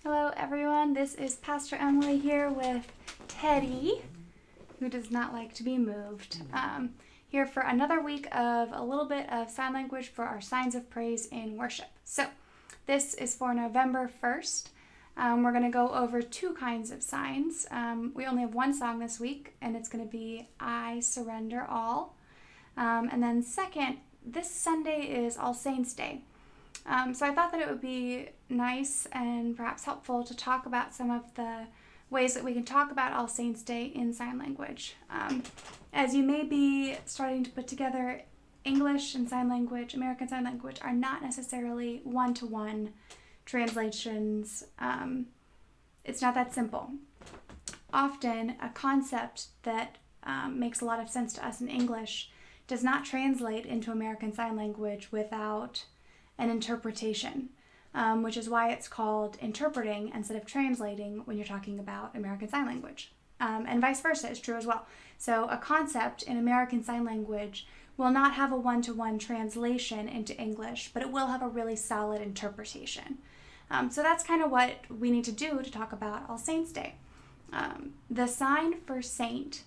Hello everyone, this is Pastor Emily here with Teddy, who does not like to be moved. Here for another week of a little bit of sign language for our signs of praise in worship. So this is for November 1st. We're going to go over two kinds of signs. We only have one song this week, and it's going to be I Surrender All. And then second, this Sunday is All Saints' Day. So I thought that it would be nice and perhaps helpful to talk about some of the ways that we can talk about All Saints' Day in sign language. As you may be starting to put together, English and sign language, American Sign Language, are not necessarily one-to-one translations. It's not that simple. Often, a concept that makes a lot of sense to us in English does not translate into American Sign Language without an interpretation, which is why it's called interpreting instead of translating when you're talking about American Sign Language. And vice versa is true as well. So a concept in American Sign Language will not have a one-to-one translation into English, but it will have a really solid interpretation. So that's kind of what we need to do to talk about All Saints' Day. The sign for saint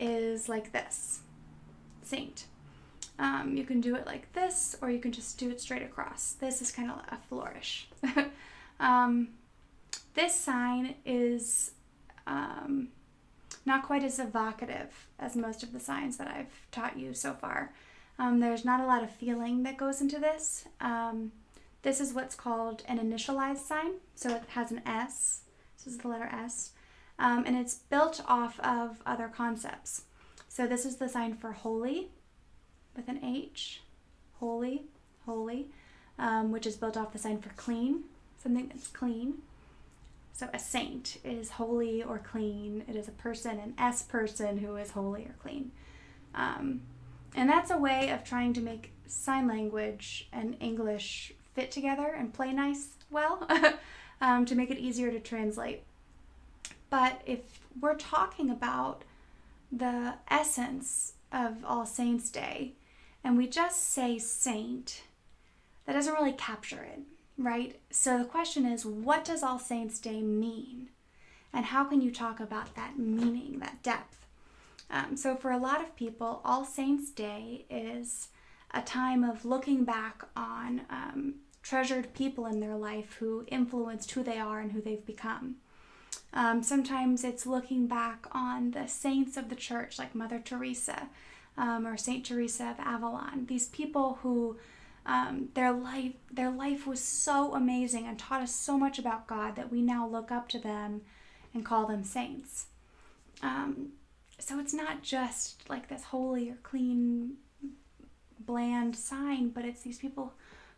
is like this, saint. You can do it like this, or you can just do it straight across. This is kind of a flourish. This sign is not quite as evocative as most of the signs that I've taught you so far. There's not a lot of feeling that goes into this. This is what's called an initialized sign, so it has an S. This is the letter S. And it's built off of other concepts. So this is the sign for holy, with an H, holy, which is built off the sign for clean, something that's clean. So a saint is holy or clean. It is a person, an S person who is holy or clean. And that's a way of trying to make sign language and English fit together and play nice well, to make it easier to translate. But if we're talking about the essence of All Saints' Day, and we just say saint, that doesn't really capture it, right? So the question is, what does All Saints' Day mean? And how can you talk about that meaning, that depth? So for a lot of people, All Saints' Day is a time of looking back on treasured people in their life who influenced who they are and who they've become. Sometimes it's looking back on the saints of the church, like Mother Teresa, or Saint Teresa of Avalon. These people who their life was so amazing and taught us so much about God that we now look up to them and call them saints. So it's not just like this holy or clean, bland sign, but it's these people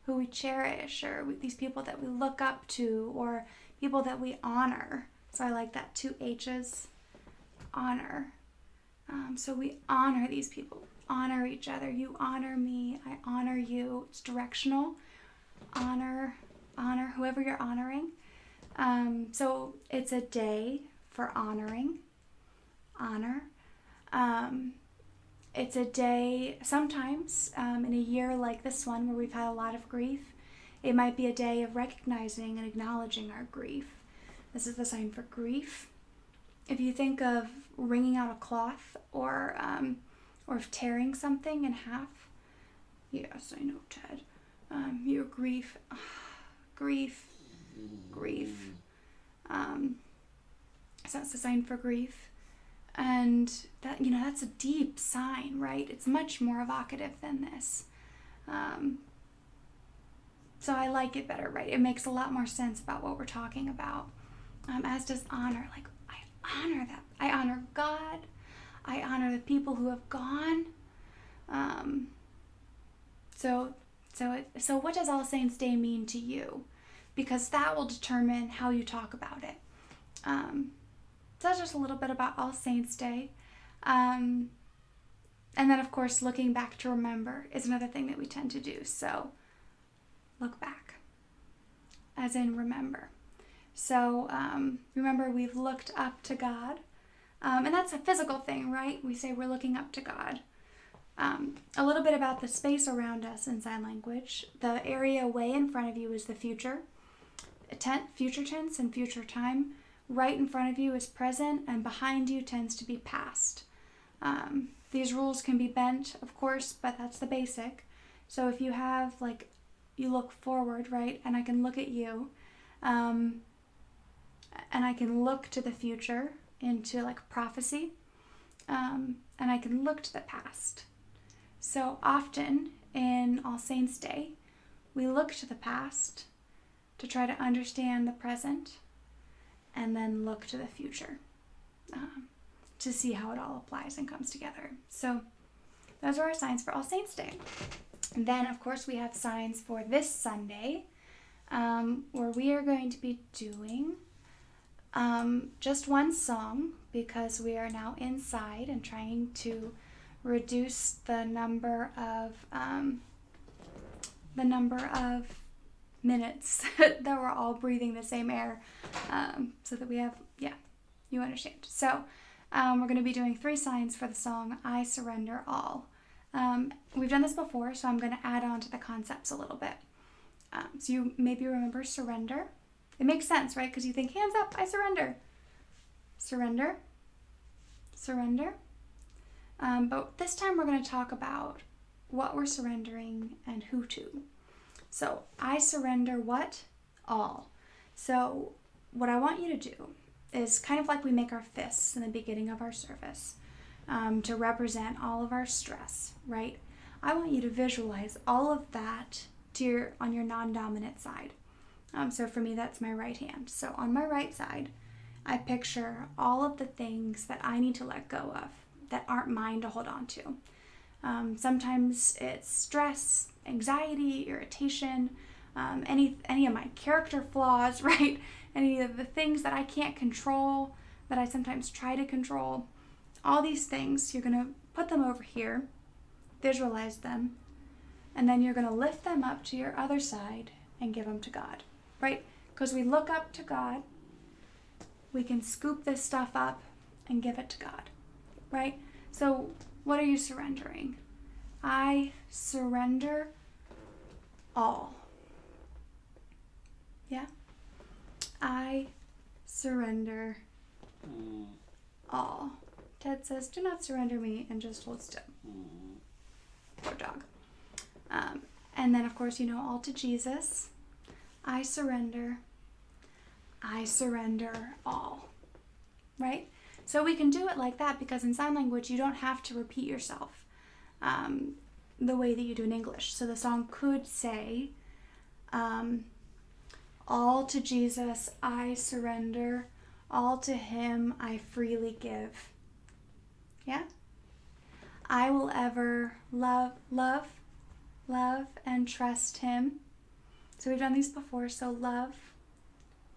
who we cherish, or these people that we look up to, or people that we honor. So I like that, 2 H's, honor. So we honor these people, honor each other. You honor me, I honor you. It's directional. Honor whoever you're honoring. So it's a day for honoring, honor. It's a day sometimes in a year like this one where we've had a lot of grief. It might be a day of recognizing and acknowledging our grief. This is the sign for grief. If you think of wringing out a cloth or tearing something in half, yes, I know, Ted. Your grief, grief. So that's the sign for grief, and that that's a deep sign, right? It's much more evocative than this. So I like it better, right? It makes a lot more sense about what we're talking about. As does honor. Like, I honor that. I honor God. I honor the people who have gone. So what does All Saints' Day mean to you? Because that will determine how you talk about it. So that's just a little bit about All Saints' Day. And then, of course, looking back to remember is another thing that we tend to do. So look back, as in remember. So remember, we've looked up to God. And that's a physical thing, right? We say we're looking up to God. A little bit about the space around us in sign language. The area way in front of you is the future. future tense and future time. Right in front of you is present, and behind you tends to be past. These rules can be bent, of course, but that's the basic. So if you have, like, you look forward, right, and I can look at you, and I can look to the future into, like, prophecy, and I can look to the past. So often in All Saints' Day, we look to the past to try to understand the present, and then look to the future to see how it all applies and comes together. So those are our signs for All Saints' Day. And then, of course, we have signs for this Sunday, where we are going to be doing just one song, because we are now inside and trying to reduce the number of minutes that we're all breathing the same air, so that we have, you understand. So we're going to be doing 3 signs for the song I Surrender All. We've done this before, so I'm going to add on to the concepts a little bit. So you maybe remember surrender. It makes sense, right? Because you think, hands up, I surrender. Surrender. Surrender. But this time we're going to talk about what we're surrendering and who to. So I surrender what? All. So what I want you to do is kind of like we make our fists in the beginning of our service, to represent all of our stress, right? I want you to visualize all of that on your non-dominant side. So for me, that's my right hand. So on my right side, I picture all of the things that I need to let go of that aren't mine to hold on to. Sometimes it's stress, anxiety, irritation, any of my character flaws, right? Any of the things that I can't control, that I sometimes try to control. All these things, you're going to put them over here, visualize them, and then you're going to lift them up to your other side and give them to God, right? Because we look up to God, we can scoop this stuff up and give it to God, right? So what are you surrendering? I surrender all. Yeah? I surrender all. Ted says, do not surrender me, and just hold still. Poor dog. And then, of course, all to Jesus. I surrender all. Right? So we can do it like that, because in sign language, you don't have to repeat yourself the way that you do in English. So the song could say, all to Jesus I surrender, all to him I freely give. Yeah? I will ever love, and trust him. So we've done these before. So love,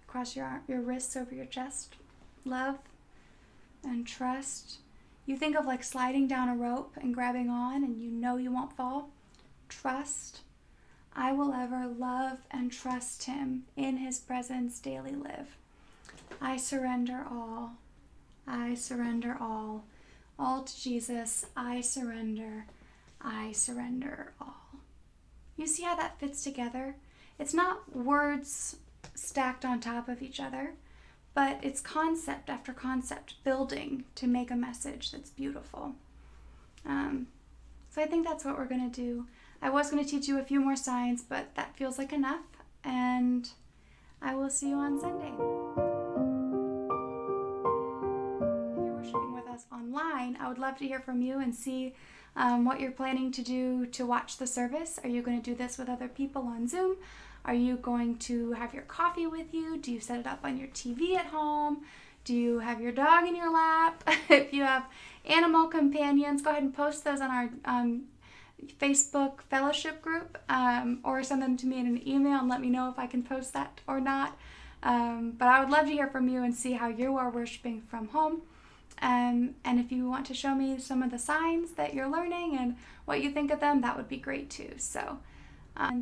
cross your wrists over your chest. Love and trust. You think of like sliding down a rope and grabbing on, and you know you won't fall. Trust. I will ever love and trust him. In his presence daily live. I surrender all. I surrender all. All to Jesus, I surrender all. You see how that fits together? It's not words stacked on top of each other, but it's concept after concept building to make a message that's beautiful. So I think that's what we're going to do. I was going to teach you a few more signs, but that feels like enough, and I will see you on Sunday. Online, I would love to hear from you and see what you're planning to do to watch the service. Are you going to do this with other people on Zoom? Are you going to have your coffee with you? Do you set it up on your TV at home? Do you have your dog in your lap? If you have animal companions, go ahead and post those on our Facebook fellowship group, or send them to me in an email and let me know if I can post that or not. But I would love to hear from you and see how you are worshiping from home. And if you want to show me some of the signs that you're learning and what you think of them, that would be great too. So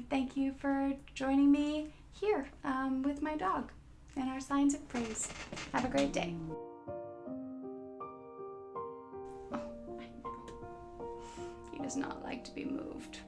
thank you for joining me here with my dog and our signs of praise. Have a great day. Oh, I know. He does not like to be moved.